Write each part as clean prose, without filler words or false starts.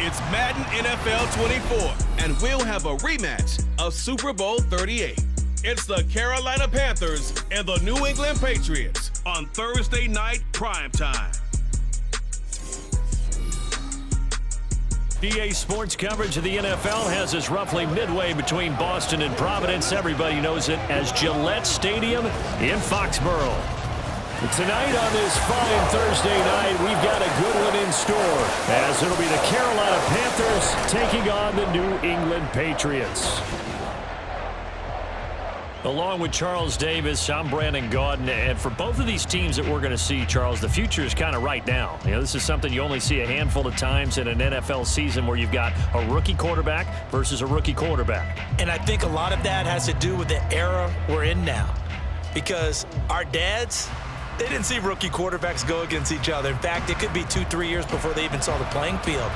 It's Madden NFL 24, and we'll have a rematch of Super Bowl 38. It's the Carolina Panthers and the New England Patriots on Thursday night primetime. EA Sports coverage of the NFL has us roughly midway between Boston and Providence. Everybody knows it as Gillette Stadium in Foxborough. Tonight on this fine Thursday night, we've got a good one in store, as it'll be the Carolina Panthers taking on the New England Patriots. Along with Charles Davis, I'm Brandon Gaudin, and for both of these teams that we're going to see, Charles, the future is kind of right now. You know, this is something you only see a handful of times in an NFL season where you've got a rookie quarterback versus a rookie quarterback. And I think a lot of that has to do with the era we're in now, because our dads, they didn't see rookie quarterbacks go against each other. In fact, it could be 2-3 years before they even saw the playing field.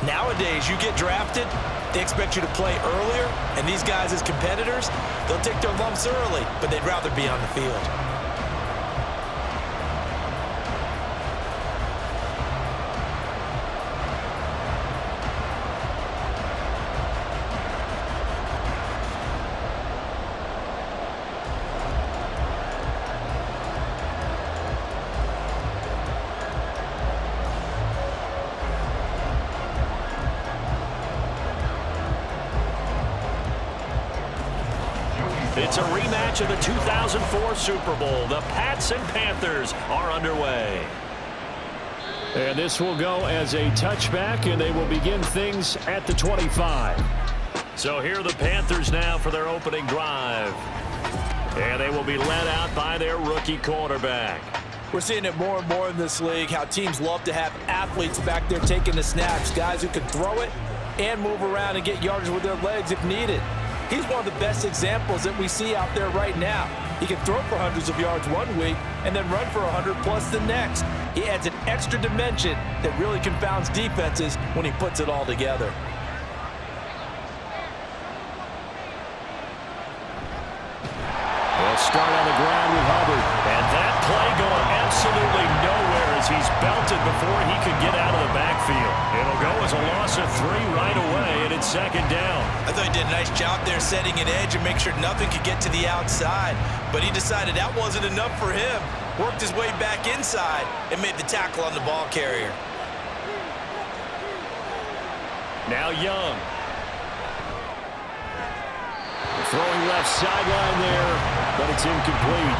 Nowadays, you get drafted, they expect you to play earlier, and these guys as competitors, they'll take their lumps early, but they'd rather be on the field. It's a rematch of the 2004 Super Bowl. The Pats and Panthers are underway. And this will go as a touchback, and they will begin things at the 25. So here are the Panthers now for their opening drive. And they will be led out by their rookie quarterback. We're seeing it more and more in this league, how teams love to have athletes back there taking the snaps, guys who can throw it and move around and get yardage with their legs if needed. He's one of the best examples that we see out there right now. He can throw for hundreds of yards one week and then run for 100 plus the next. He adds an extra dimension that really confounds defenses when he puts it all together. They'll start on the ground with Hubbard. And that play going absolutely nowhere as he's belted before he could get out of the backfield. It'll go as a loss of 3 right away, and it's second down. I thought he did a nice job there setting an edge and make sure nothing could get to the outside. But he decided that wasn't enough for him. Worked his way back inside and made the tackle on the ball carrier. Now Young. Throwing left sideline there, but it's incomplete.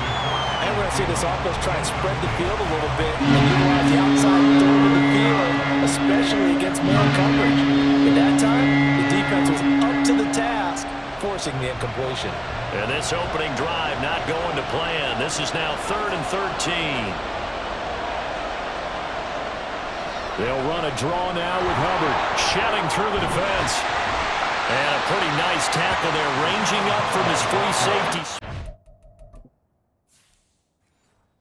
And we're going to see this offense try and spread the field a little bit and utilize the outside third of the field, especially against man coverage. At that time, the defense was up to the task, forcing the incompletion. And this opening drive not going to plan. This is now 3rd and 13. They'll run a draw now with Hubbard, shelling through the defense. And a pretty nice tackle there, ranging up from his free safety.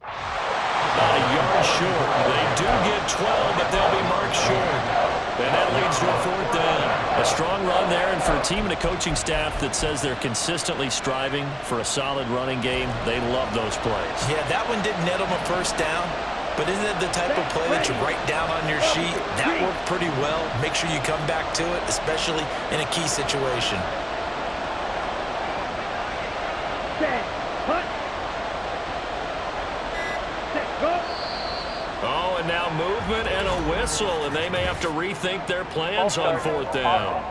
About a yard short. They do get 12, but they'll be marked short. And that leads to a 4th down. A strong run there, and for a team and a coaching staff that says they're consistently striving for a solid running game, they love those plays. Yeah, that one didn't net them a first down. But isn't it the type of play that you write down on your sheet? That worked pretty well. Make sure you come back to it, especially in a key situation. Oh, and now movement and a whistle, and they may have to rethink their plans on 4th down.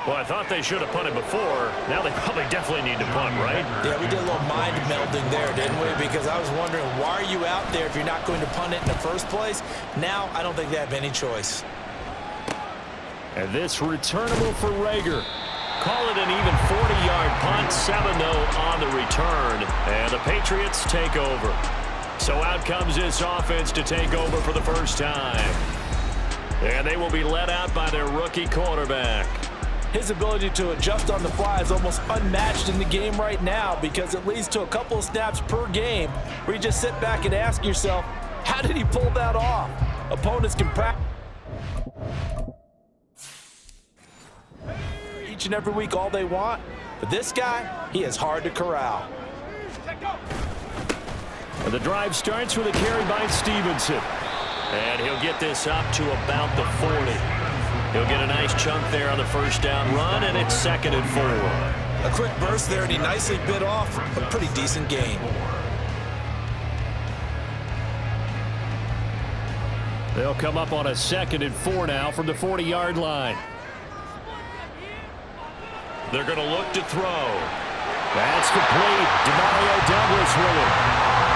Well, I thought they should have punted before. Now they probably definitely need to punt, right? Yeah, we did a little mind melding there, didn't we? Because I was wondering, why are you out there if you're not going to punt it in the first place? Now, I don't think they have any choice. And this returnable for Rager. Call it an even 40-yard punt, 7-0 on the return. And the Patriots take over. So out comes this offense to take over for the first time. And they will be led out by their rookie quarterback. His ability to adjust on the fly is almost unmatched in the game right now, because it leads to a couple of snaps per game where you just sit back and ask yourself, how did he pull that off? Opponents can practice each and every week all they want, but this guy, he is hard to corral. And the drive starts with a carry by Stevenson. And he'll get this up to about the 40. He'll get a nice chunk there on the first down run, and it's 2nd and 4. A quick burst there, and he nicely bit off a pretty decent gain. They'll come up on a 2nd and 4 now from the 40-yard line. They're going to look to throw. That's complete. Demario Douglas with it.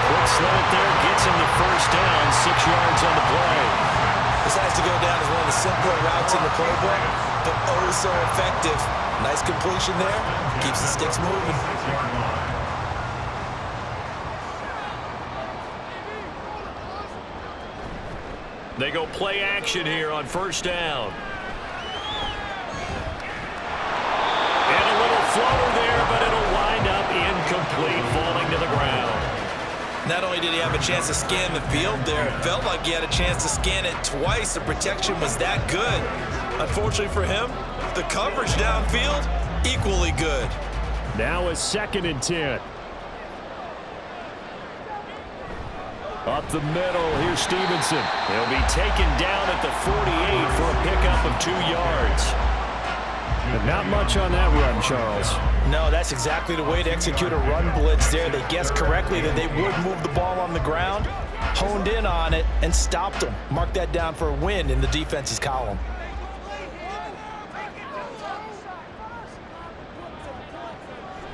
Quick slant there, gets him the first down, 6 yards on the play. This has to go down as one of the simpler routes in the playbook, but oh so effective. Nice completion there. Keeps the sticks moving. They go play action here on first down. And a little floater there, but it'll wind up incomplete, falling to the ground. Not only did he have a chance to scan the field there, it felt like he had a chance to scan it twice. The protection was that good. Unfortunately for him, the coverage downfield, equally good. Now a 2nd and 10. Up the middle, here's Stevenson. He'll be taken down at the 48 for a pickup of 2 yards. But not much on that run, Charles. No, that's exactly the way to execute a run blitz there. They guessed correctly that they would move the ball on the ground, honed in on it, and stopped them. Mark that down for a win in the defense's column.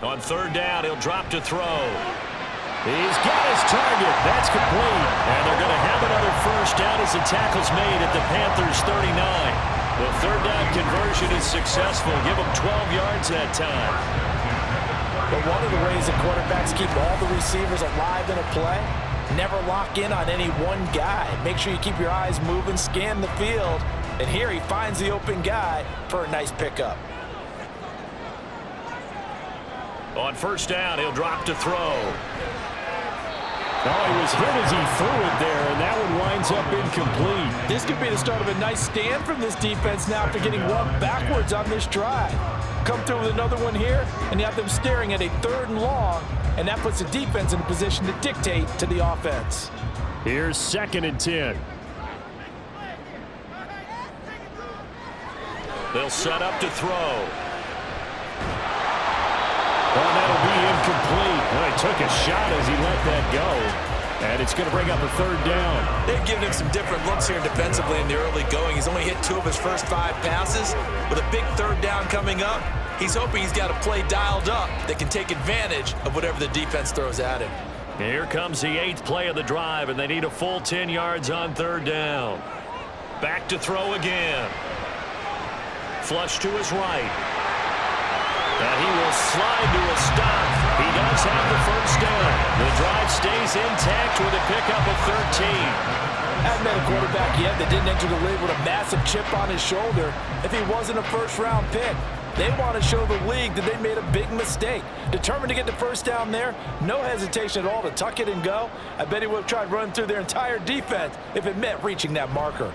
On 3rd down, he'll drop to throw. He's got his target. That's complete. And they're going to have another first down as the tackle's made at the Panthers' 39. The 3rd down conversion is successful. Give them 12 yards that time. But one of the ways that quarterbacks keep all the receivers alive in a play, never lock in on any one guy. Make sure you keep your eyes moving, scan the field. And here he finds the open guy for a nice pickup. On first down, he'll drop to throw. Oh, he was hit as he threw it there, and that one winds up incomplete. This could be the start of a nice stand from this defense now after getting one backwards on this drive. Come through with another one here, and you have them staring at a 3rd and long, and that puts the defense in a position to dictate to the offense. Here's 2nd and 10. They'll set up to throw. Well, that'll be incomplete. Well, he took a shot as he let that go. And it's going to bring up a 3rd down. They've given him some different looks here defensively in the early going. He's only hit 2 of his first 5 passes. With a big 3rd down coming up, he's hoping he's got a play dialed up that can take advantage of whatever the defense throws at him. Here comes the 8th play of the drive, and they need a full 10 yards on 3rd down. Back to throw again. Flush to his right. And he will slide to a stop. He does have the first down. The drive stays intact with a pickup of 13. Haven't had a quarterback yet that didn't enter the league with a massive chip on his shoulder. If he wasn't a first-round pick, they want to show the league that they made a big mistake. Determined to get the first down there, no hesitation at all to tuck it and go. I bet he would have tried running through their entire defense if it meant reaching that marker.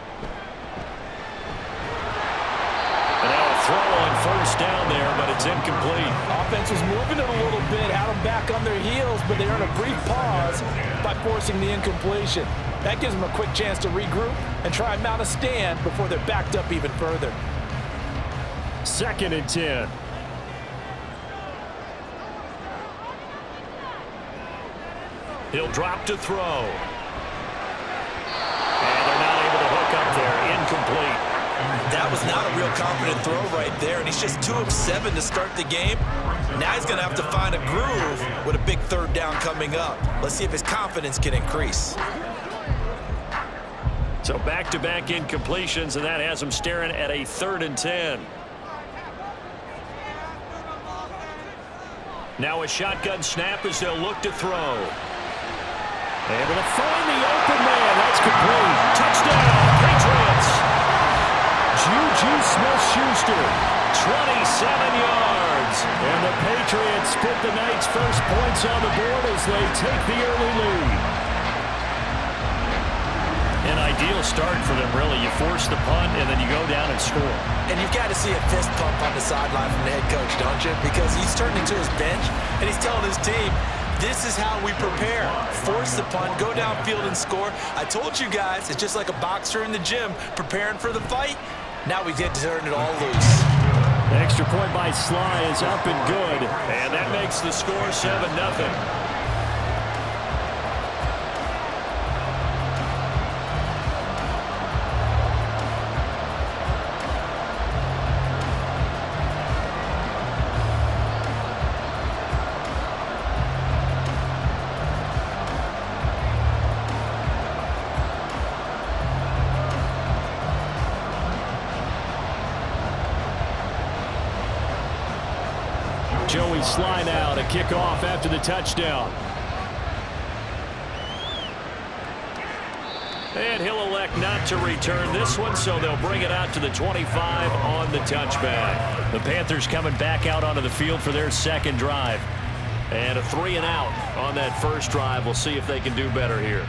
And now a throw on first down there, but it's incomplete. Offense was moving it a little bit, had them back on their heels, but they earned a brief pause by forcing the incompletion. That gives them a quick chance to regroup and try and mount a stand before they're backed up even further. 2nd and 10. He'll drop to throw. And they're not able to hook up there. Incomplete. That was not a real confident throw right there, and he's just 2 of 7 to start the game. Now he's going to have to find a groove with a big 3rd down coming up. Let's see if his confidence can increase. So back-to-back incompletions, and that has him staring at a 3rd and 10. Now a shotgun snap as they'll look to throw. Able to find the open man. That's complete. Touchdown, Patriots. Juju Smith-Schuster, 27 yards. And the Patriots put the night's first points on the board as they take the early lead. An ideal start for them, really. You force the punt, and then you go down and score. And you've got to see a fist pump on the sideline from the head coach, don't you? Because he's turning to his bench, and he's telling his team, This is how we prepare. Force the punt, go downfield and score. I told you guys, it's just like a boxer in the gym preparing for the fight. Now we get to turn it all loose. The extra point by Sly is up and good. And that makes the score 7-0. Joey Sly now to kick off after the touchdown. And he'll elect not to return this one, so they'll bring it out to the 25 on the touchback. The Panthers coming back out onto the field for their second drive. And a 3-and-out on that first drive. We'll see if they can do better here.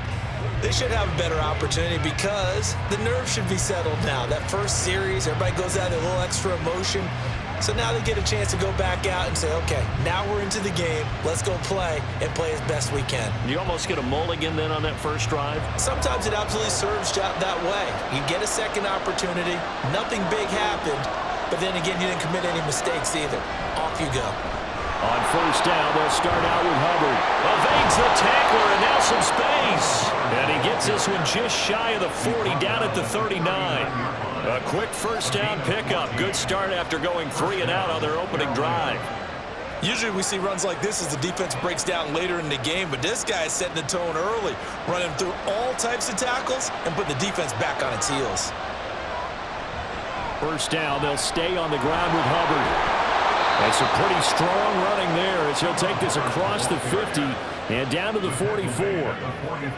They should have a better opportunity because the nerves should be settled now. That first series, everybody goes out with a little extra emotion. So now they get a chance to go back out and say, okay, now we're into the game. Let's go play and play as best we can. You almost get a mulligan then on that first drive? Sometimes it absolutely serves that way. You get a second opportunity. Nothing big happened. But then again, you didn't commit any mistakes either. Off you go. On first down, they'll start out with Hubbard. Evades the tackler and now some space. And he gets this one just shy of the 40 down at the 39. A quick first down pickup. Good start after going 3-and-out on their opening drive. Usually we see runs like this as the defense breaks down later in the game, but this guy is setting the tone early, running through all types of tackles and putting the defense back on its heels. First down, they'll stay on the ground with Hubbard. That's a pretty strong running there as he'll take this across the 50 and down to the 44.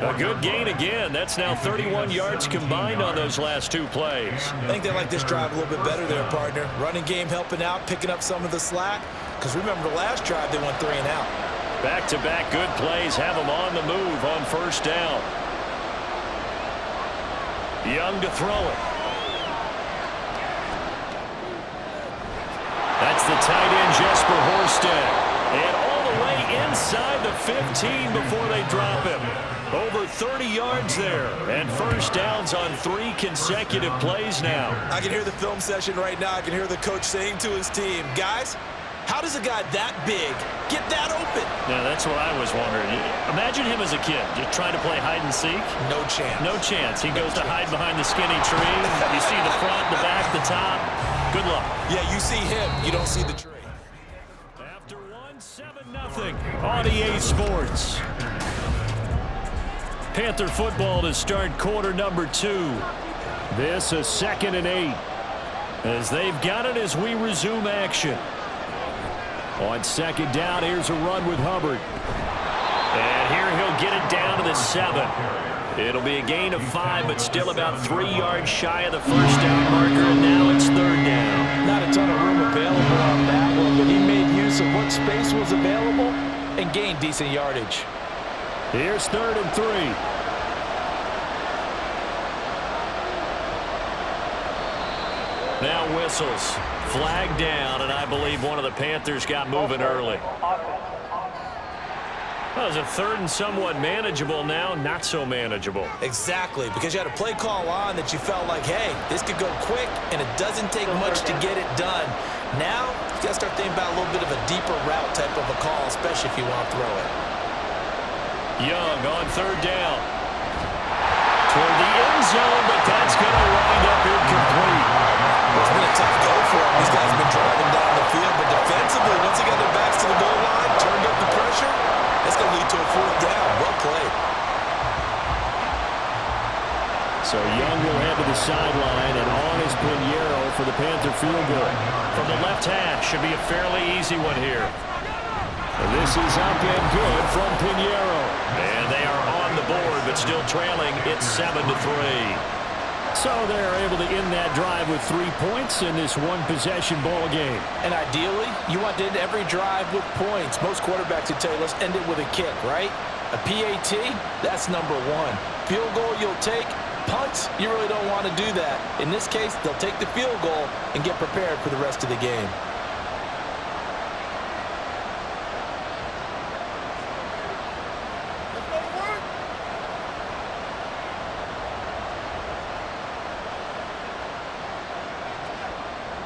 A good gain again. That's now 31 yards combined on those last two plays. I think they like this drive a little bit better there, partner. Running game helping out, picking up some of the slack. Because remember, the last drive they went 3-and-out. Back-to-back good plays have them on the move on first down. Young to throw it. That's the tight end, Jesper Horsted. And all the way inside the 15 before they drop him. Over 30 yards there. And first downs on 3 consecutive plays now. I can hear the film session right now. I can hear the coach saying to his team, guys, how does a guy that big get that open? Yeah, that's what I was wondering. Imagine him as a kid, just trying to play hide and seek. No chance. No chance. He goes to hide behind the skinny tree. You see the front, the back, the top. Good luck. Yeah, you see him. You don't see the tree. After 1-7-0 on EA Sports. Panther football to start quarter number 2. This a 2nd and 8. As they've got it as we resume action. On second down, here's a run with Hubbard. And here he'll get it down to the 7. It'll be a gain of 5, but still about 3 yards shy of the first down marker, and now it's 3rd down. Not a ton of room available on that one, but he made use of what space was available and gained decent yardage. Here's 3rd and 3. Now whistles. Flag down, and I believe one of the Panthers got moving early. Well, it was a 3rd and somewhat manageable, now not so manageable. Exactly, because you had a play call on that you felt like, hey, this could go quick, and it doesn't take much to get it done. Now, you got to start thinking about a little bit of a deeper route type of a call, especially if you want to throw it. Young on 3rd down. Toward the end zone, but that's going to wind up incomplete. It's been a tough go for him. These guys have been driving down the field, but defensively, once they got their backs to the goal line, turned up the pressure, that's going to lead to a 4th down. Well played. So Young will head to the sideline, and on is Pinheiro for the Panther field goal. From the left hash, should be a fairly easy one here. And this is up and good from Pinheiro. And they are on the board, but still trailing. It's 7-3. So they're able to end that drive with 3 points in this one-possession ball game. And ideally, you want to end every drive with points. Most quarterbacks would tell you, let's end it with a kick, right? A PAT, that's number 1. Field goal you'll take. Punts, you really don't want to do that. In this case, they'll take the field goal and get prepared for the rest of the game.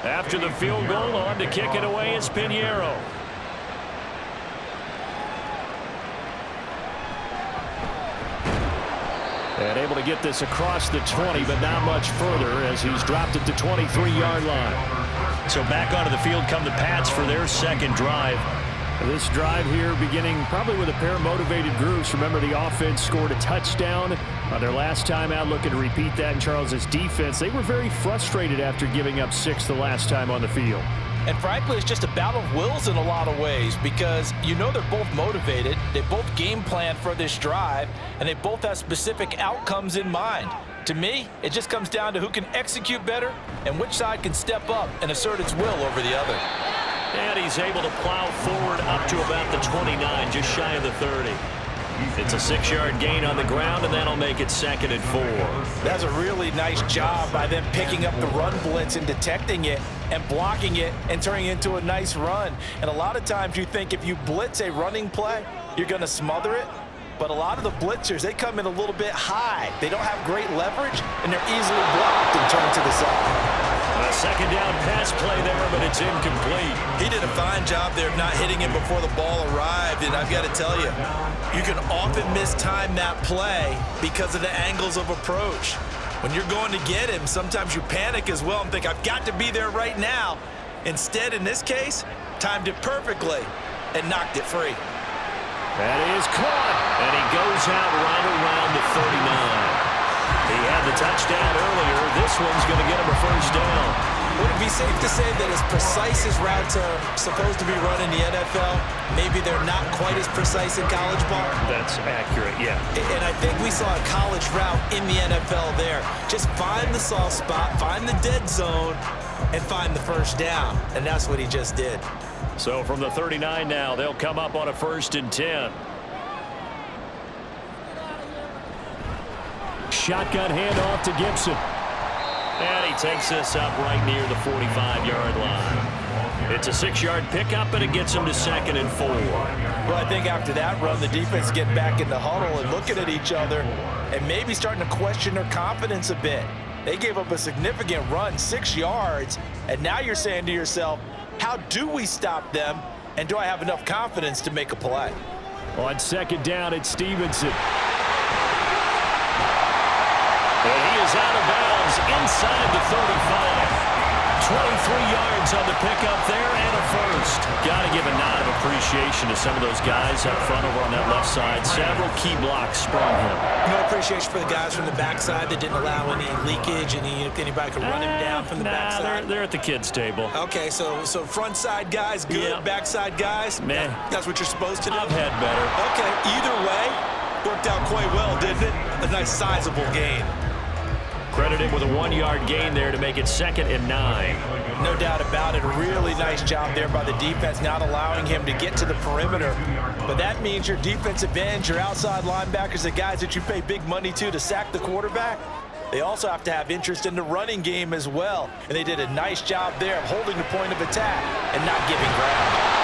After the field goal, on to kick it away is Pinheiro. And able to get this across the 20, but not much further as he's dropped it to 23-yard line. So back onto the field come the Pats for their second drive. This drive here beginning probably with a pair of motivated groups. Remember, the offense scored a touchdown on their last time out, looking to repeat that in Charles's defense. They were very frustrated after giving up 6 the last time on the field. And frankly, it's just a battle of wills in a lot of ways because you know they're both motivated. They both game plan for this drive, and they both have specific outcomes in mind. To me, it just comes down to who can execute better and which side can step up and assert its will over the other. And he's able to plow forward up to about the 29, just shy of the 30. It's a 6-yard gain on the ground, and that'll make it 2nd and 4. That's a really nice job by them picking up the run blitz and detecting it and blocking it and turning it into a nice run. And a lot of times you think if you blitz a running play, you're going to smother it. But a lot of the blitzers, they come in a little bit high. They don't have great leverage, and they're easily blocked and turned to the side. A second down pass play there, but it's incomplete. He did a fine job there of not hitting him before the ball arrived, and I've got to tell you, you can often mistime that play because of the angles of approach. When you're going to get him, sometimes you panic as well and think, I've got to be there right now. Instead, in this case, timed it perfectly and knocked it free. That is caught, and he goes out right around the 39. He had the touchdown earlier. This one's going to get him a first down. Would it be safe to say that as precise as routes are supposed to be run in the NFL, maybe they're not quite as precise in college ball? That's accurate, yeah. And I think we saw a college route in the NFL there. Just find the soft spot, find the dead zone, and find the first down. And that's what he just did. So from the 39 now, they'll come up on a 1st and 10. Shotgun handoff to Gibson. And he takes this up right near the 45-yard line. It's a 6-yard pickup, and it gets him to 2nd and 4. Well, I think after that run, the defense getting back in the huddle and looking at each other and maybe starting to question their confidence a bit. They gave up a significant run, 6 yards, and now you're saying to yourself, how do we stop them, and do I have enough confidence to make a play? On 2nd down, it's Stevenson. And he is out of bounds inside the 35. 23 yards on the pickup there and a first. Got to give a nod of appreciation to some of those guys up front over on that left side. Several key blocks sprung him. No appreciation for the guys from the backside that didn't allow any leakage, anybody could run him down from the backside. They're at the kids' table. Okay, so front side guys good, Yep. Backside guys, man, that's what you're supposed to do? I've had better. Okay, either way, worked out quite well, didn't it? A nice sizable gain. Credit him with a 1-yard gain there to make it 2nd and 9. No doubt about it. A really nice job there by the defense, not allowing him to get to the perimeter. But that means your defensive ends, your outside linebackers, the guys that you pay big money to sack the quarterback, they also have to have interest in the running game as well. And they did a nice job there of holding the point of attack and not giving ground.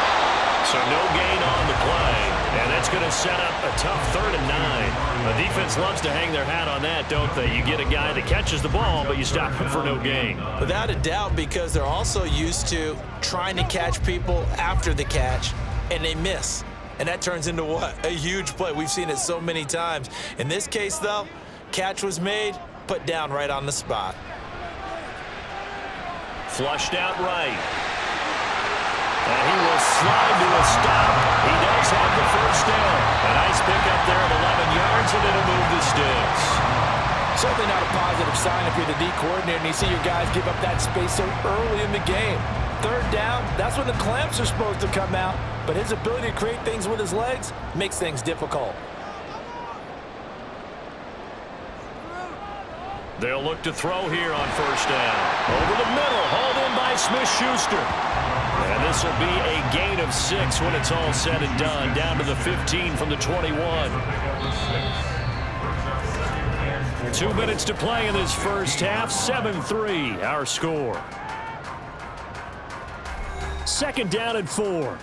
So no gain on the play. And that's going to set up a tough 3rd and 9. The defense loves to hang their hat on that, don't they? You get a guy that catches the ball, but you stop him for no gain. Without a doubt, because they're also used to trying to catch people after the catch, and they miss. And that turns into what? A huge play. We've seen it so many times. In this case, though, catch was made, put down right on the spot. Flushed out right. And he will slide to a stop. He does have the first down. A nice pickup there of 11 yards, and it'll move the sticks. Certainly not a positive sign if you're the D coordinator and you see your guys give up that space so early in the game. 3rd down, that's when the clamps are supposed to come out, but his ability to create things with his legs makes things difficult. They'll look to throw here on 1st down. Over the middle, hauled in by Smith-Schuster. And this will be a gain of 6 when it's all said and done. Down to the 15 from the 21. 2 minutes to play in this first half. 7-3, our score. 2nd down and 4.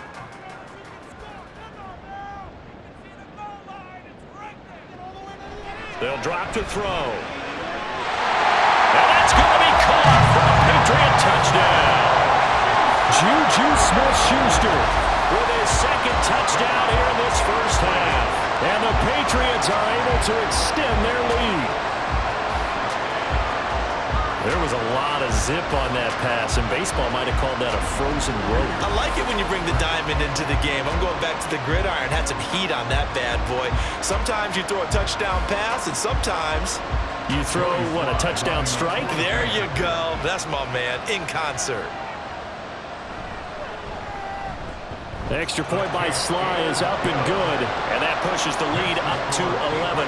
They'll drop to throw. And that's going to be caught for a Patriot touchdown. Juju Smith-Schuster with his second touchdown here in this first half. And the Patriots are able to extend their lead. There was a lot of zip on that pass, and baseball might have called that a frozen road. I like it when you bring the diamond into the game. I'm going back to the gridiron. Had some heat on that bad boy. Sometimes you throw a touchdown pass, and sometimes you throw, what, a touchdown strike? There you go. That's my man, in concert. The extra point by Sly is up and good, and that pushes the lead up to 11.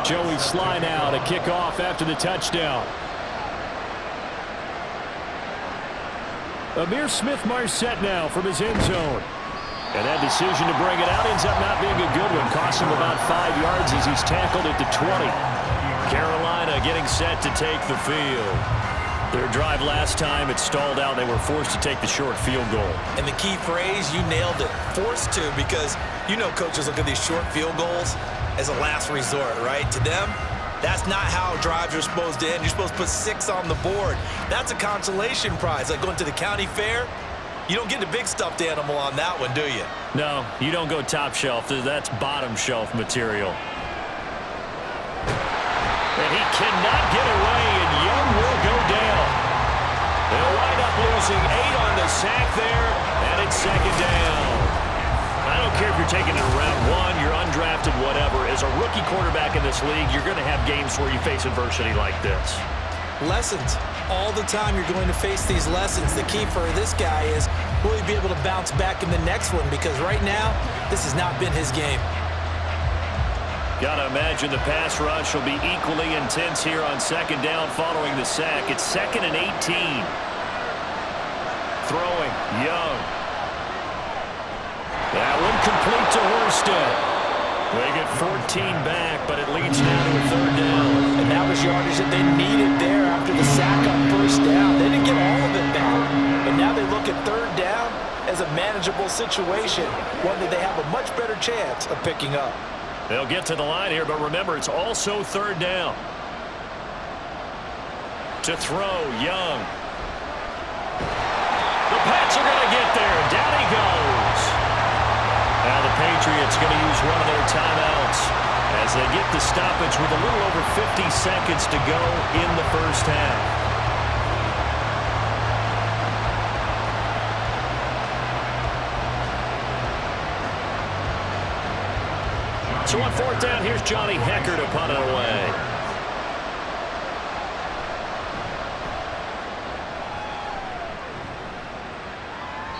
Joey Sly now to kick off after the touchdown. Amir Smith-Marset now from his end zone. And that decision to bring it out ends up not being a good one. Cost him about 5 yards as he's tackled at the 20. Carolina getting set to take the field. Their drive last time, it stalled out. They were forced to take the short field goal. And the key phrase, you nailed it. Forced to, because you know coaches look at these short field goals as a last resort, right? To them, that's not how drives are supposed to end. You're supposed to put 6 on the board. That's a consolation prize. Like going to the county fair, you don't get the big stuffed animal on that one, do you? No, you don't go top shelf. That's bottom shelf material. And he cannot get away, and Young will go down. They'll wind up losing 8 on the sack there, and it's second down. I don't care if you're taking it in round 1, you're undrafted, whatever. As a rookie quarterback in this league, you're going to have games where you face adversity like this. Lessons. All the time you're going to face these lessons. The key for this guy is, will he be able to bounce back in the next one? Because right now, this has not been his game. Got to imagine the pass rush will be equally intense here on second down following the sack. It's 2nd and 18. Throwing, Young. That one complete to Horsted. They get 14 back, but it leads now to a 3rd down. And that was yardage that they needed there after the sack on 1st down. They didn't get all of it back, but now they look at 3rd down as a manageable situation, one that they have a much better chance of picking up. They'll get to the line here, but remember, it's also 3rd down. To throw, Young. The Pats are going to get there. Down he goes. Now the Patriots going to use one of their timeouts as they get the stoppage with a little over 50 seconds to go in the first half. So on 4th down, here's Johnny Hecker to punt it away.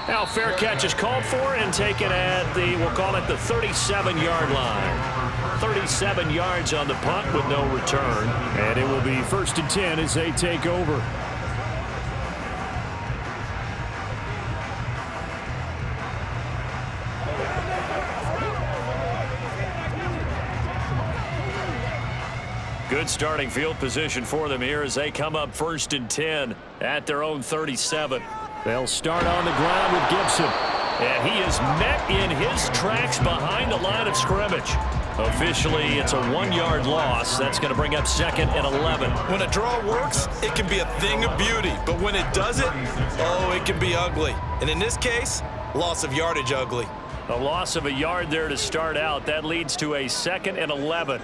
Now fair catch is called for and taken at the, we'll call it the 37-yard line. 37 yards on the punt with no return. And it will be 1st and 10 as they take over. Good starting field position for them here as they come up 1st and 10 at their own 37. They'll start on the ground with Gibson. And he is met in his tracks behind the line of scrimmage. Officially, it's a 1-yard loss. That's going to bring up 2nd and 11. When a draw works, it can be a thing of beauty. But when it doesn't, oh, it can be ugly. And in this case, loss of yardage ugly. A loss of a yard there to start out. That leads to a 2nd and 11.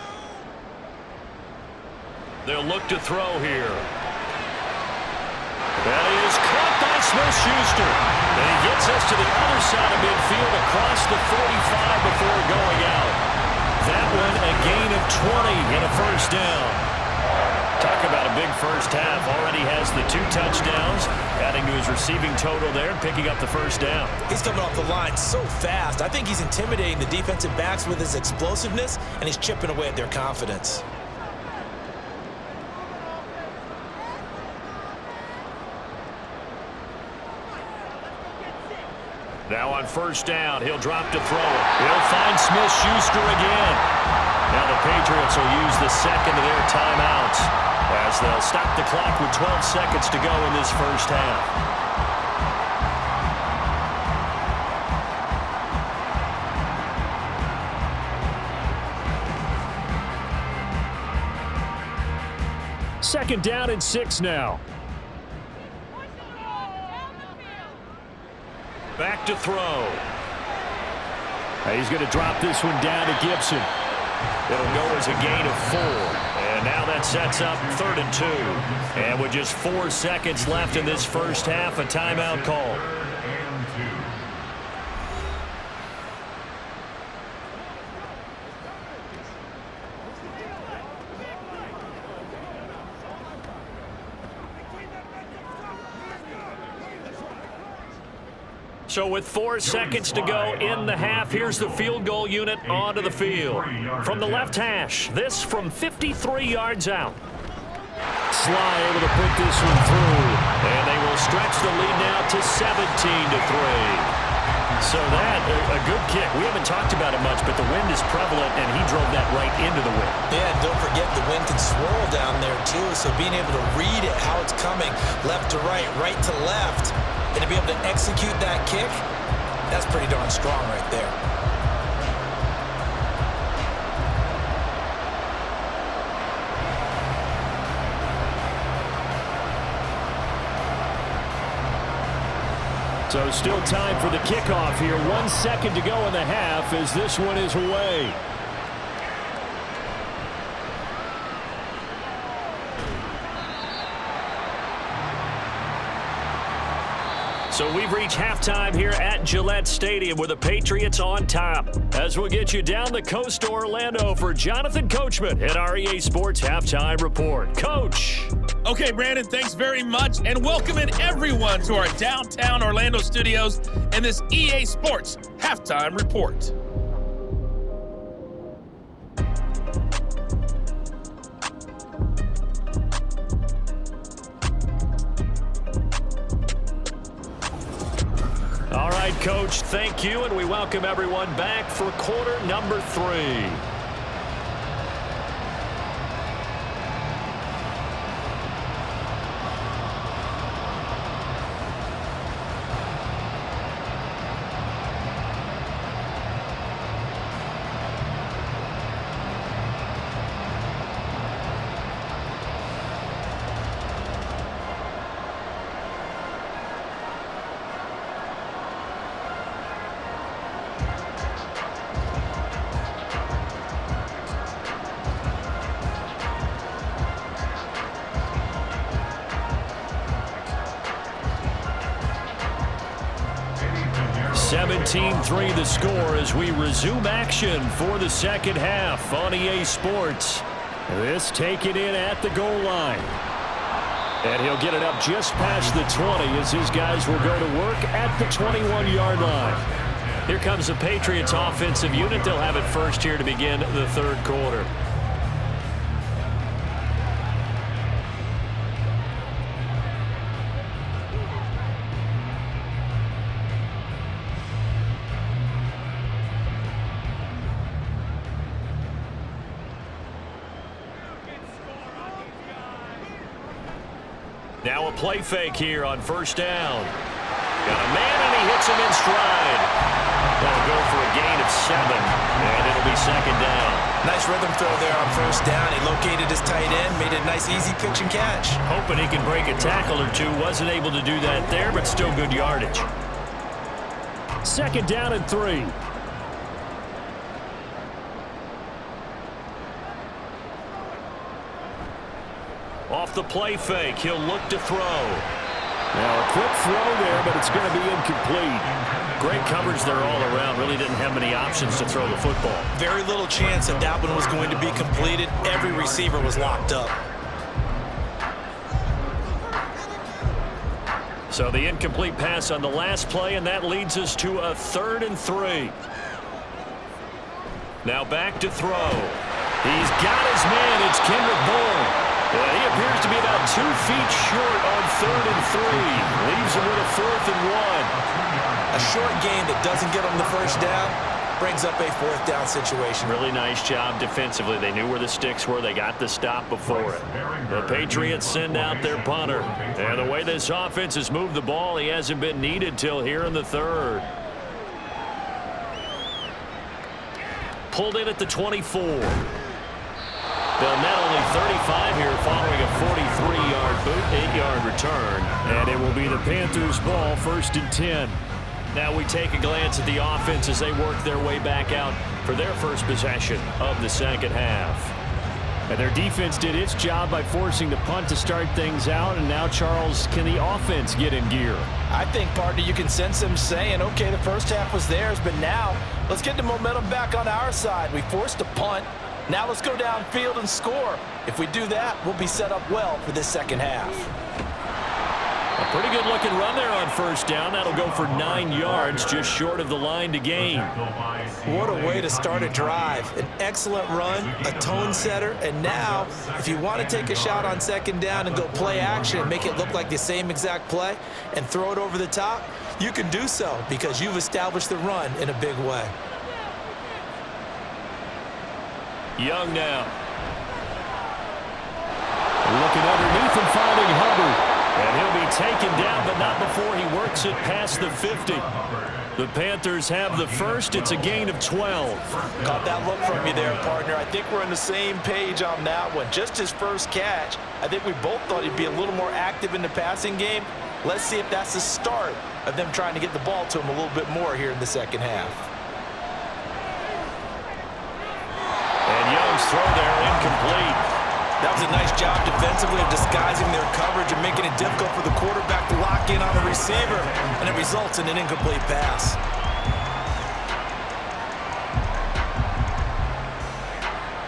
They'll look to throw here. That is caught by Smith-Schuster. And he gets us to the other side of midfield across the 45 before going out. That one a gain of 20 and a 1st down. Talk about a big first half. Already has the 2 touchdowns, adding to his receiving total there, picking up the 1st down. He's coming off the line so fast. I think he's intimidating the defensive backs with his explosiveness, and he's chipping away at their confidence. Now on 1st down, he'll drop to throw. He'll find Smith-Schuster again. Now the Patriots will use the 2nd of their timeouts. as they'll stop the clock with 12 seconds to go in this first half. Second down and 6 now. Back to throw. He's going to drop this one down to Gibson. It'll go as a gain of 4. And now that sets up 3rd and 2. And with just 4 seconds left in this first half, a timeout call. So with 4 seconds to go in the half, here's the field goal unit onto the field. From the left hash, this from 53 yards out. Sly able to put this one through, and they will stretch the lead now to 17-3. So that, a good kick. We haven't talked about it much, but the wind is prevalent, and he drove that right into the wind. Yeah, and don't forget the wind can swirl down there too, so being able to read it, how it's coming, left to right, right to left, and to be able to execute that kick, that's pretty darn strong right there. So still time for the kickoff here. 1 second to go in the half as this one is away. So we've reached halftime here at Gillette Stadium with the Patriots on top. As we'll get you down the coast to Orlando for Jonathan Coachman at our EA Sports Halftime Report. Coach. Okay, Brandon, thanks very much, and welcoming everyone to our downtown Orlando studios and this EA Sports Halftime Report. All right, Coach, thank you, and we welcome everyone back for quarter number 3. (17-3) the score as we resume action for the second half on EA Sports. This taken in at the goal line. And he'll get it up just past the 20 as his guys will go to work at the 21-yard line. Here comes the Patriots offensive unit. They'll have it first here to begin the third quarter. Now a play fake here on first down. Got a man, and he hits him in stride. That'll go for a gain of 7, and it'll be second down. Nice rhythm throw there on first down. He located his tight end, made a nice easy pitch and catch. Hoping he can break a tackle or two. Wasn't able to do that there, but still good yardage. Second down and 3. Off the play fake, he'll look to throw. Now a quick throw there, but it's going to be incomplete. Great coverage there all around. Really didn't have many options to throw the football. Very little chance that that one was going to be completed. Every receiver was locked up. So the incomplete pass on the last play, and that leads us to a 3rd and 3. Now back to throw. He's got his man. It's Kendrick Bourne. And he appears to be about 2 feet short on 3rd and 3. Leaves him with a 4th and 1. A short gain that doesn't get him the first down, brings up a fourth down situation. Really nice job defensively. They knew where the sticks were. They got the stop before it. The Patriots send out their punter. And the way this offense has moved the ball, he hasn't been needed till here in the third. Pulled in at the 24. They'll net only 35 here following a 43-yard boot, 8-yard return. And it will be the Panthers' ball, 1st and 10. Now we take a glance at the offense as they work their way back out for their first possession of the second half. And their defense did its job by forcing the punt to start things out. And now, Charles, can the offense get in gear? I think, partner, you can sense them saying, okay, the first half was theirs, but now let's get the momentum back on our side. We forced a punt. Now let's go downfield and score. If we do that, we'll be set up well for this second half. A pretty good looking run there on first down. That'll go for 9 yards, just short of the line to gain. What a way to start a drive. An excellent run, a tone setter, and now if you want to take a shot on second down and go play action and make it look like the same exact play and throw it over the top, you can do so because you've established the run in a big way. Young now. Looking underneath and finding Hubbard. And he'll be taken down, but not before he works it past the 50. The Panthers have the first. It's a gain of 12. Got that look from you there, partner. I think we're on the same page on that one. Just his first catch. I think we both thought he'd be a little more active in the passing game. Let's see if that's the start of them trying to get the ball to him a little bit more here in the second half. And Young's throw there incomplete. That was a nice job defensively of disguising their coverage and making it difficult for the quarterback to lock in on the receiver, and it results in an incomplete pass.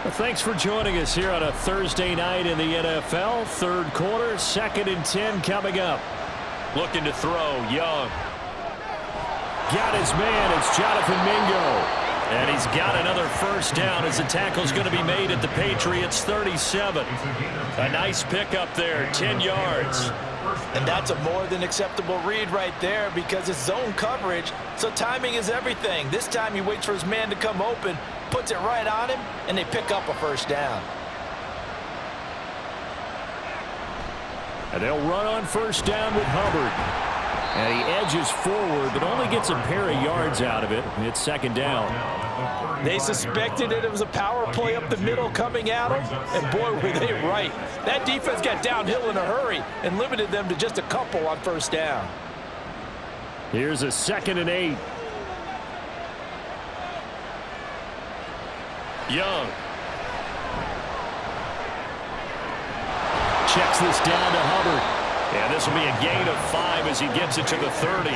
Well, thanks for joining us here on a Thursday night in the NFL. Third quarter, 2nd and 10 coming up. Looking to throw, Young. Got his man, it's Jonathan Mingo. And he's got another first down as the tackle's going to be made at the Patriots' 37. A nice pickup there, 10 yards. And that's a more than acceptable read right there because it's zone coverage, so timing is everything. This time he waits for his man to come open, puts it right on him, and they pick up a first down. And they'll run on first down with Hubbard. And he edges forward, but only gets a pair of yards out of it. It's second down. They suspected that it was a power play up the middle coming at them, and boy, were they right. That defense got downhill in a hurry and limited them to just a couple on first down. Here's a 2nd and 8. Young. Checks this down to Hubbard. And this will be a gain of 5 as he gets it to the 30.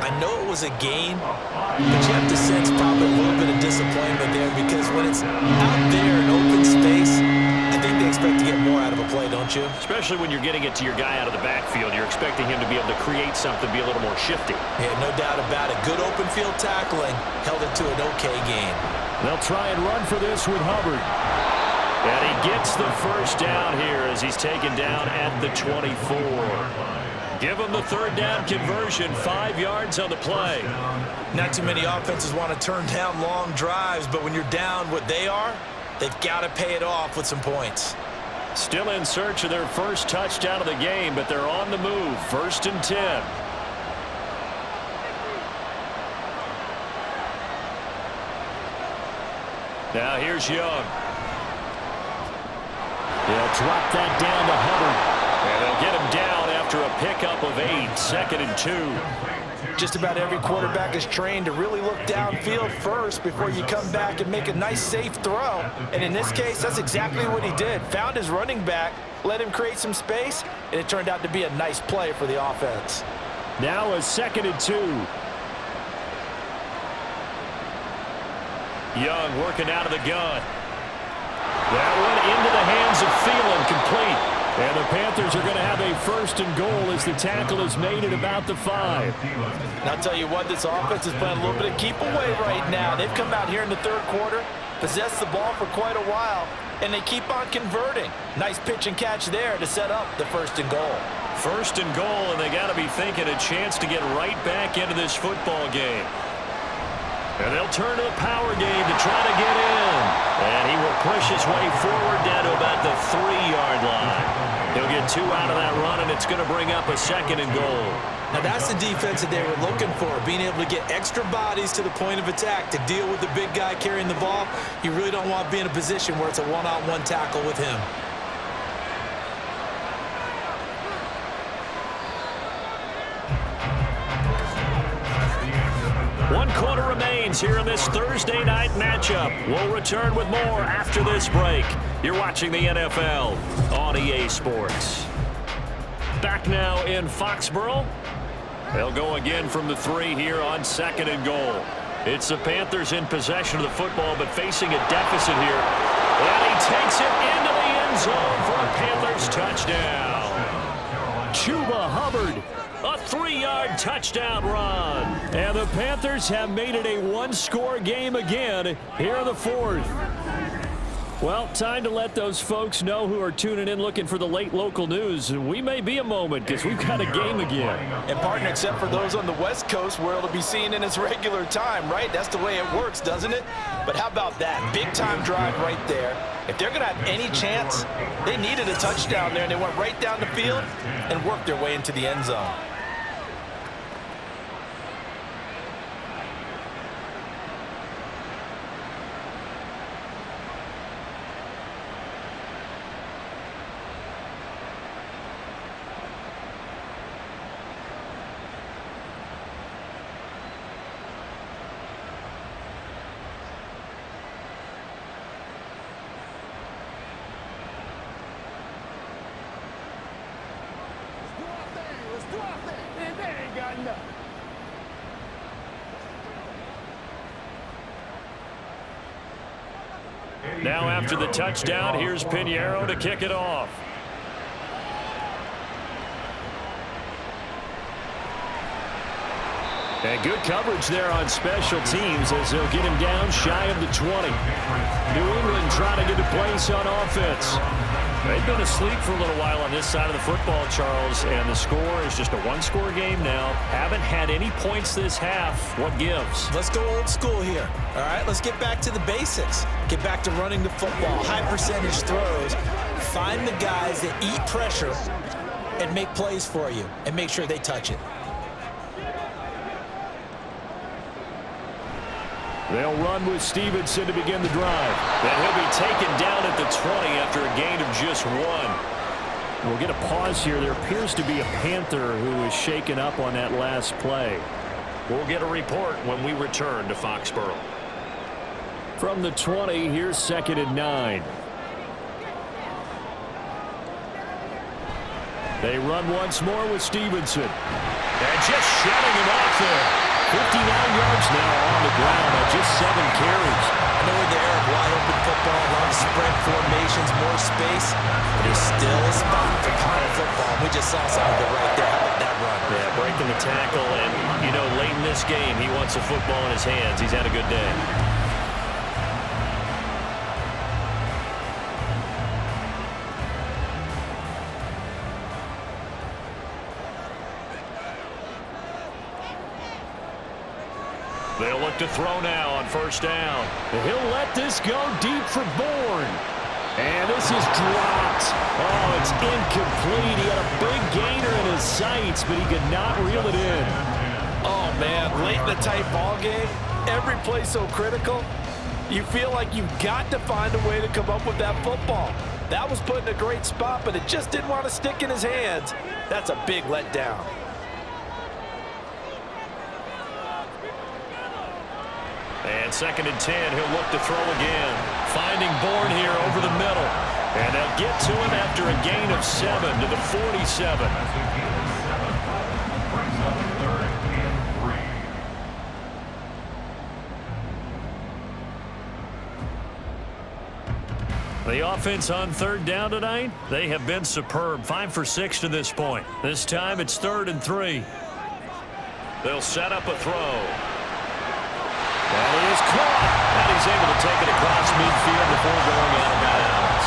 I know it was a gain, but you have to sense probably a little bit of disappointment there because when it's out there in open space, I think they expect to get more out of a play, don't you? Especially when you're getting it to your guy out of the backfield. You're expecting him to be able to create something, be a little more shifty. Yeah, no doubt about it. Good open field tackling held it to an okay gain. They'll try and run for this with Hubbard. And he gets the first down here as he's taken down at the 24. Give him the third down conversion, 5 yards on the play. Not too many offenses want to turn down long drives, but when you're down what they are, they've got to pay it off with some points. Still in search of their first touchdown of the game, but they're on the move. 1st and 10. Now here's Young. They'll drop that down to Hubbard. And they'll get him down after a pickup of 8, 2nd and 2. Just about every quarterback is trained to really look downfield first before you come back and make a nice, safe throw. And in this case, that's exactly what he did. Found his running back, let him create some space, and it turned out to be a nice play for the offense. Now a 2nd and 2. Young working out of the gun. That one into the hands of Thielen, complete. And the Panthers are going to have a 1st and goal as the tackle is made at about the 5. And I'll tell you what, this offense is playing a little bit of keep away right now. They've come out here in the third quarter, possessed the ball for quite a while, and they keep on converting. Nice pitch and catch there to set up the 1st and goal. 1st and goal, and they got to be thinking a chance to get right back into this football game. And they'll turn to the power game to try to get in. And he will push his way forward down to about the 3-yard line. He'll get 2 out of that run, and it's going to bring up a 2nd and goal. Now that's the defense that they were looking for, being able to get extra bodies to the point of attack to deal with the big guy carrying the ball. You really don't want to be in a position where it's a one-on-one tackle with him. One quarter remains here in this Thursday night matchup. We'll return with more after this break. You're watching the NFL on EA Sports. Back now in Foxborough. They'll go again from the 3 here on 2nd and goal. It's the Panthers in possession of the football, but facing a deficit here. And he takes it into the end zone for a Panthers touchdown. Chuba Hubbard, a 3-yard touchdown run. And the Panthers have made it a 1-score game again here in the 4th. Well, time to let those folks know who are tuning in looking for the late local news. We may be a moment because we've got a game again. And, partner, except for those on the West Coast where it'll be seen in its regular time, right? That's the way it works, doesn't it? But how about that? Big-time drive right there. If they're going to have any chance, they needed a touchdown there, and they went right down the field and worked their way into the end zone. Now after the touchdown, here's Pinheiro to kick it off. And good coverage there on special teams as they'll get him down shy of the 20. New England trying to get a place on offense. They've been asleep for a little while on this side of the football, Charles, and the score is just a 1-score game now. Haven't had any points this half. What gives? Let's go old school here. All right, let's get back to the basics. Get back to running the football, high percentage throws. Find the guys that eat pressure and make plays for you and make sure they touch it. They'll run with Stevenson to begin the drive. And he'll be taken down at the 20 after a gain of just 1. We'll get a pause here. There appears to be a Panther who is shaken up on that last play. We'll get a report when we return to Foxborough. From the 20, here's 2nd and 9. They run once more with Stevenson. And just shutting him off there. 59 yards now on the ground on just 7 carries. I know in the era of wide open football, a lot of spread formations, more space, but there's still a spot for power football. We just saw some of it right there. How about that run? Yeah, breaking the tackle, and, you know, late in this game, he wants the football in his hands. He's had a good day. They'll look to throw now on 1st down. He'll let this go deep for Bourne. And this is dropped. Oh, it's incomplete. He had a big gainer in his sights, but he could not reel it in. Oh, man, late in the tight ball game, every play so critical. You feel like you've got to find a way to come up with that football. That was put in a great spot, but it just didn't want to stick in his hands. That's a big letdown. And 2nd and 10, he'll look to throw again. Finding Bourne here over the middle. And they'll get to him after a gain of 7 to the 47. The offense on 3rd down tonight, they have been superb. 5 for 6 to this point. This time it's 3rd and 3. They'll set up a throw. And he is caught. And he's able to take it across midfield before going out of bounds.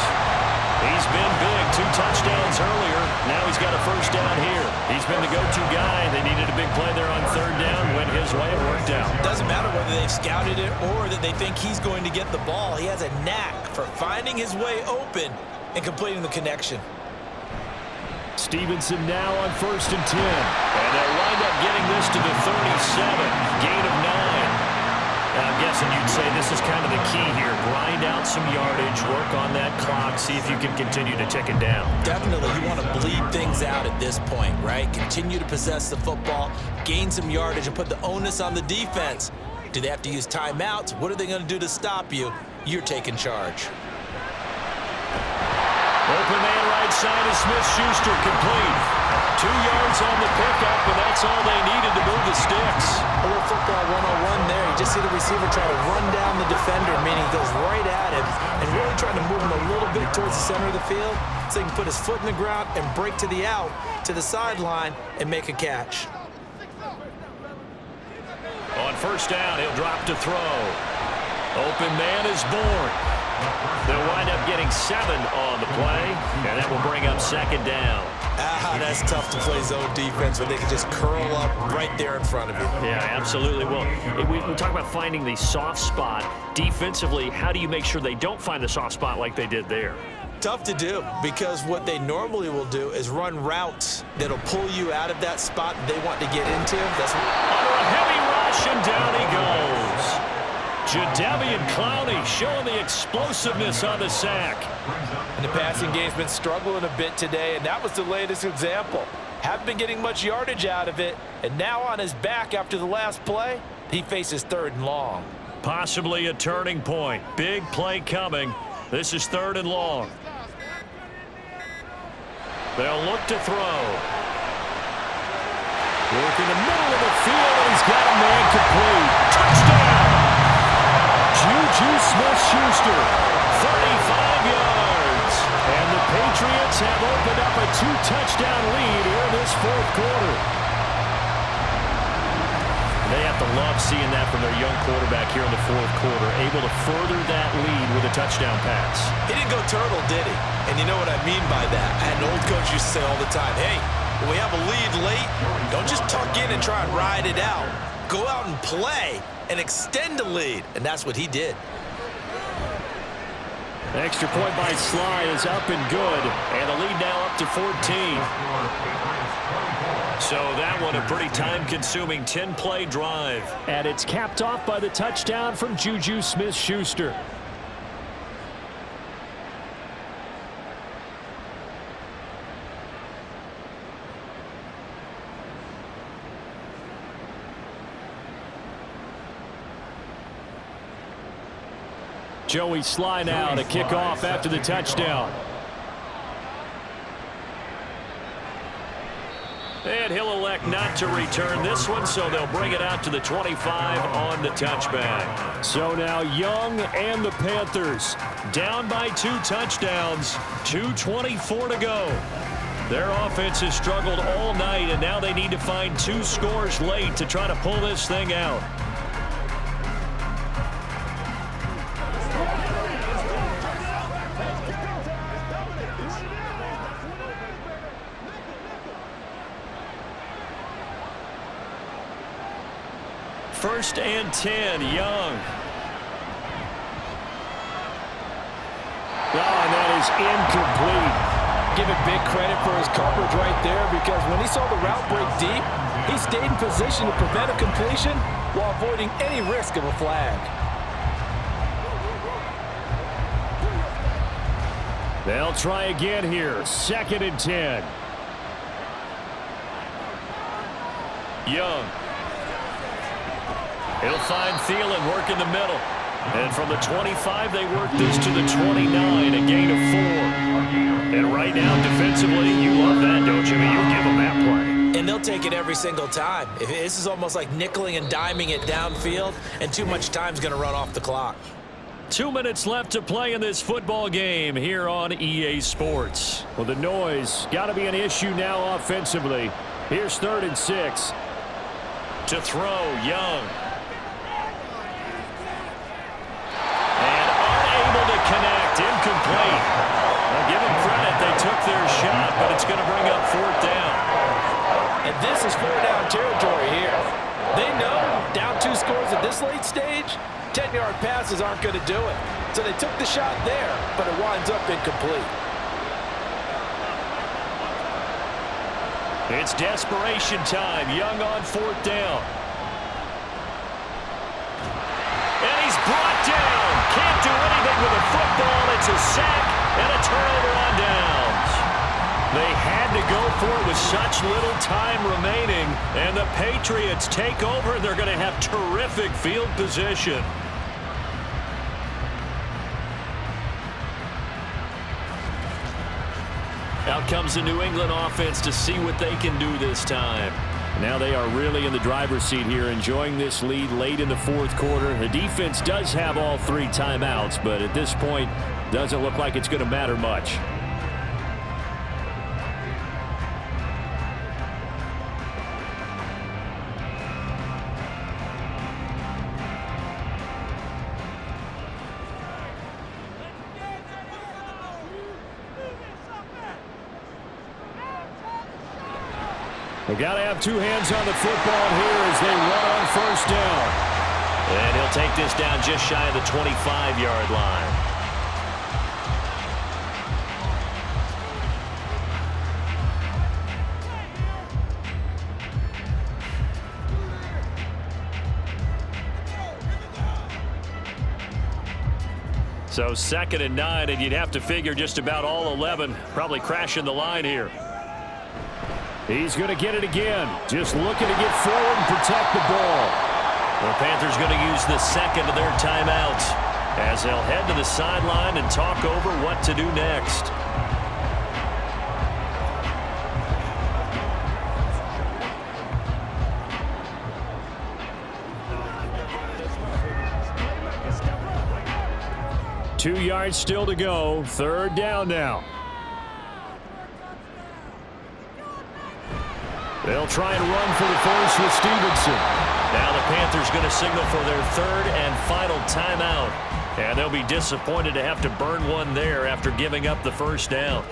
He's been big. 2 touchdowns earlier. Now he's got a 1st down here. He's been the go-to guy. They needed a big play there on 3rd down. Went his way. It worked out. Doesn't matter what whether they've scouted it or that they think he's going to get the ball. He has a knack for finding his way open and completing the connection. Stevenson now on 1st and 10. And they'll wind up getting this to the 37. Gain of 9. I'm guessing you'd say this is kind of the key here. Grind out some yardage, work on that clock, see if you can continue to tick it down. Definitely, you want to bleed things out at this point, right? Continue to possess the football, gain some yardage, and put the onus on the defense. Do they have to use timeouts? What are they going to do to stop you? You're taking charge. Open man right side is Smith-Schuster, complete. 2 yards on the pickup, and that's all they needed to move the sticks. A little football 101 there. You just see the receiver try to run down the defender, meaning he goes right at him, and really trying to move him a little bit towards the center of the field so he can put his foot in the ground and break to the out, to the sideline, and make a catch. On 1st down, he'll drop to throw. Open man is born. They'll wind up getting 7 on the play, and that will bring up 2nd down. That's tough to play zone defense when they can just curl up right there in front of you. Yeah, absolutely. Well, we talk about finding the soft spot. Defensively, how do you make sure they don't find the soft spot like they did there? Tough to do, because what they normally will do is run routes that'll pull you out of that spot they want to get into. That's under a heavy rush, and down he goes. Jadeveon Clowney showing the explosiveness on the sack. And the passing game's been struggling a bit today, and that was the latest example. Haven't been getting much yardage out of it, and now on his back after the last play, he faces 3rd and long. Possibly a turning point. Big play coming. This is 3rd and long. They'll look to throw. Work in the middle of the field, and he's got a man complete. Touchdown! Juju Smith-Schuster, 35 yards. And the Patriots have opened up a 2-touchdown lead here in this 4th quarter. They have to love seeing that from their young quarterback here in the 4th quarter, able to further that lead with a touchdown pass. He didn't go turtle, did he? And you know what I mean by that. I had an old coach used to say all the time, hey, when we have a lead late, don't just tuck in and try and ride it out. Go out and play and extend the lead. And that's what he did. The extra point by Sly is up and good. And the lead now up to 14. So that one a pretty time-consuming 10-play drive. And it's capped off by the touchdown from Juju Smith-Schuster. Joey Sly now to kick off after the touchdown. And he'll elect not to return this one, so they'll bring it out to the 25 on the touchback. So now Young and the Panthers down by 2 touchdowns, 2:24 to go. Their offense has struggled all night, and now they need to find 2 scores late to try to pull this thing out. First and 10, Young. And that is incomplete. Give it big credit for his coverage right there, because when he saw the route break deep, he stayed in position to prevent a completion while avoiding any risk of a flag. They'll try again here. 2nd and 10. Young. He'll find Thielen, work in the middle. And from the 25, they work this to the 29, a gain of 4. And right now, defensively, you love that, don't you? I mean, you give them that play. And they'll take it every single time. This is almost like nickeling and diming it downfield, and too much time's going to run off the clock. 2 minutes left to play in this football game here on EA Sports. Well, the noise got to be an issue now offensively. Here's 3rd and 6. To throw, Young. Connect, incomplete. Now give them credit, they took their shot, but it's going to bring up 4th down. And this is 4-down territory here. They know down 2 two scores at this late stage, 10-yard passes aren't going to do it. So they took the shot there, but it winds up incomplete. It's desperation time. Young on 4th down. And he's brought down. Can't do anything with a football. It's a sack and a turnover on downs. They had to go for it with such little time remaining. And the Patriots take over. They're going to have terrific field position. Out comes the New England offense to see what they can do this time. Now they are really in the driver's seat here, enjoying this lead late in the 4th quarter. The defense does have all 3 timeouts, but at this point, doesn't look like it's going to matter much. They've got to have 2 hands on the football here as they run on 1st down. And he'll take this down just shy of the 25-yard line. So 2nd and 9, and you'd have to figure just about all 11 probably crashing the line here. He's going to get it again. Just looking to get forward and protect the ball. The Panthers going to use the 2nd of their timeouts as they'll head to the sideline and talk over what to do next. Two yards still to go. 3rd down now. They'll try and run for the first with Stevenson. Now the Panthers going to signal for their 3rd and final timeout. And they'll be disappointed to have to burn one there after giving up the 1st down.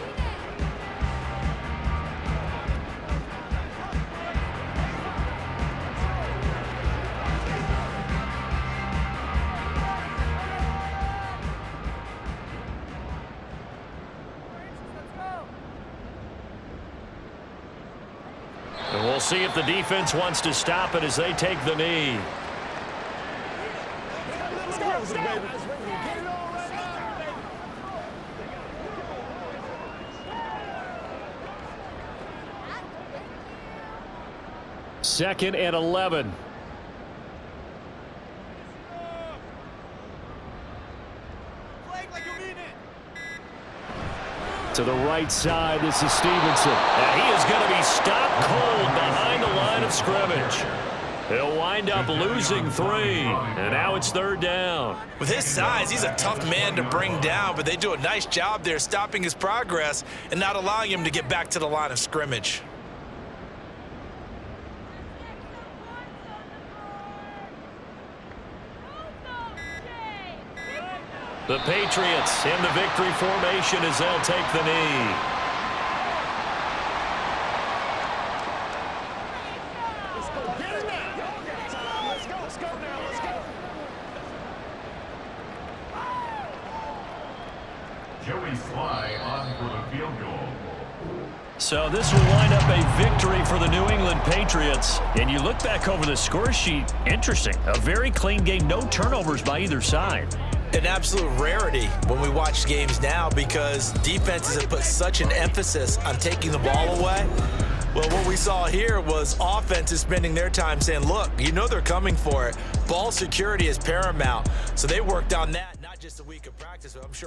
And we'll see if the defense wants to stop it as they take the knee. Second and 11. To the right side, this is Stevenson. And he is going to be stopped cold behind the line of scrimmage. He'll wind up losing 3, and now it's 3rd down. With his size, he's a tough man to bring down, but they do a nice job there stopping his progress and not allowing him to get back to the line of scrimmage. The Patriots in the victory formation as they'll take the knee. Joey Sly on for the field goal. So this will wind up a victory for the New England Patriots. And you look back over the score sheet, interesting. A very clean game, no turnovers by either side. An absolute rarity when we watch games now because defenses have put such an emphasis on taking the ball away. Well, what we saw here was offenses spending their time saying, look, you know they're coming for it. Ball security is paramount. So they worked on that, not just a week of practice, but I'm sure